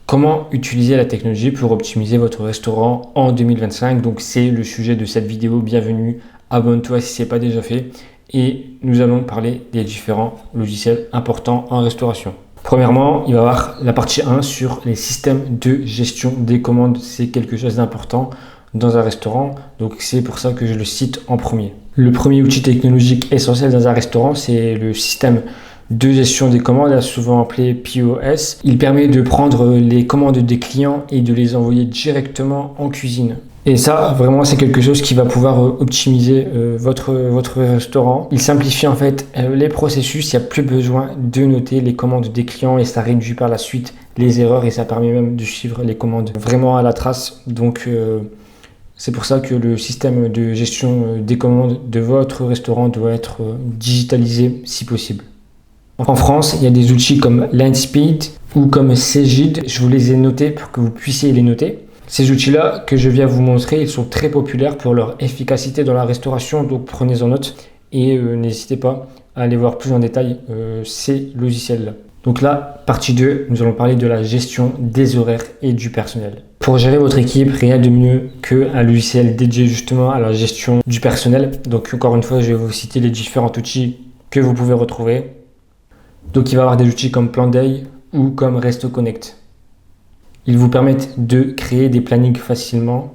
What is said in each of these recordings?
Comment utiliser la technologie pour optimiser votre restaurant en 2025? Donc c'est le sujet de cette vidéo. Bienvenue, abonne-toi si ce n'est pas déjà fait. Et nous allons parler des différents logiciels importants en restauration. Premièrement, il va y avoir la partie 1 sur les systèmes de gestion des commandes. C'est quelque chose d'important dans un restaurant. Donc c'est pour ça que je le cite en premier. Le premier outil technologique essentiel dans un restaurant, c'est le système de gestion des commandes, souvent appelé POS. Il permet de prendre les commandes des clients et de les envoyer directement en cuisine. Et ça, vraiment, c'est quelque chose qui va pouvoir optimiser votre restaurant. Il simplifie en fait les processus. Il n'y a plus besoin de noter les commandes des clients et ça réduit par la suite les erreurs et ça permet même de suivre les commandes vraiment à la trace. Donc, c'est pour ça que le système de gestion des commandes de votre restaurant doit être digitalisé si possible. En France, il y a des outils comme Lightspeed ou comme Cegid. Je vous les ai notés pour que vous puissiez les noter. Ces outils-là que je viens vous montrer, ils sont très populaires pour leur efficacité dans la restauration. Donc prenez-en note et n'hésitez pas à aller voir plus en détail ces logiciels-là. Donc là, partie 2, nous allons parler de la gestion des horaires et du personnel. Pour gérer votre équipe, rien de mieux qu'un logiciel dédié justement à la gestion du personnel. Donc encore une fois, je vais vous citer les différents outils que vous pouvez retrouver. Donc il va y avoir des outils comme Planday ou comme RestoConnect. Ils vous permettent de créer des plannings facilement,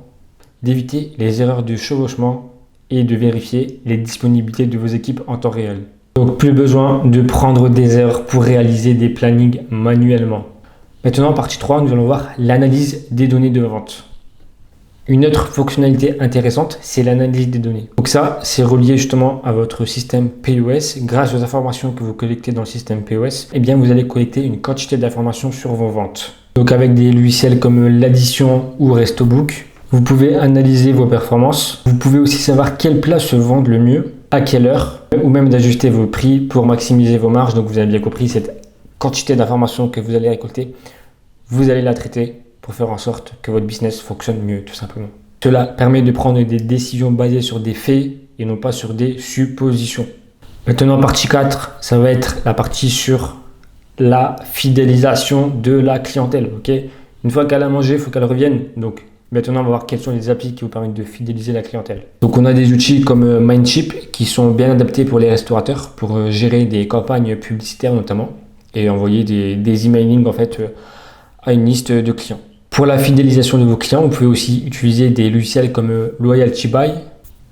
d'éviter les erreurs de chevauchement et de vérifier les disponibilités de vos équipes en temps réel. Donc plus besoin de prendre des heures pour réaliser des plannings manuellement. Maintenant, partie 3, nous allons voir l'analyse des données de vente. Une autre fonctionnalité intéressante, c'est l'analyse des données. Donc ça, c'est relié justement à votre système POS. Grâce aux informations que vous collectez dans le système POS, eh bien, vous allez collecter une quantité d'informations sur vos ventes. Donc avec des logiciels comme l'Addition ou RestoBook, vous pouvez analyser vos performances. Vous pouvez aussi savoir quels plats se vendent le mieux, à quelle heure, ou même d'ajuster vos prix pour maximiser vos marges. Donc vous avez bien compris, cette quantité d'informations que vous allez récolter, vous allez la traiter pour faire en sorte que votre business fonctionne mieux, tout simplement. Cela permet de prendre des décisions basées sur des faits et non pas sur des suppositions. Maintenant, partie 4, ça va être la partie sur la fidélisation de la clientèle. Okay, une fois qu'elle a mangé, il faut qu'elle revienne. Donc, maintenant, on va voir quelles sont les applis qui vous permettent de fidéliser la clientèle. Donc, on a des outils comme Mindship qui sont bien adaptés pour les restaurateurs, pour gérer des campagnes publicitaires notamment et envoyer des emailing en fait à une liste de clients. Pour la fidélisation de vos clients, vous pouvez aussi utiliser des logiciels comme Loyalty Buy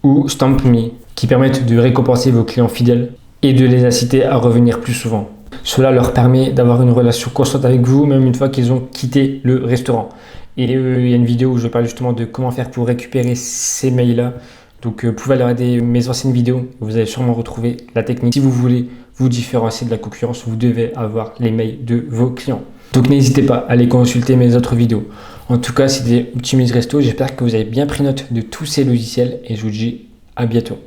ou StampMe qui permettent de récompenser vos clients fidèles et de les inciter à revenir plus souvent. Cela leur permet d'avoir une relation constante avec vous, même une fois qu'ils ont quitté le restaurant. Et il y a une vidéo où je parle justement de comment faire pour récupérer ces mails-là. Donc vous pouvez aller regarder mes anciennes vidéos, vous allez sûrement retrouver la technique. Si vous voulez vous différencier de la concurrence, vous devez avoir les mails de vos clients. Donc n'hésitez pas à aller consulter mes autres vidéos. En tout cas, c'était Optimise Resto. J'espère que vous avez bien pris note de tous ces logiciels et je vous dis à bientôt.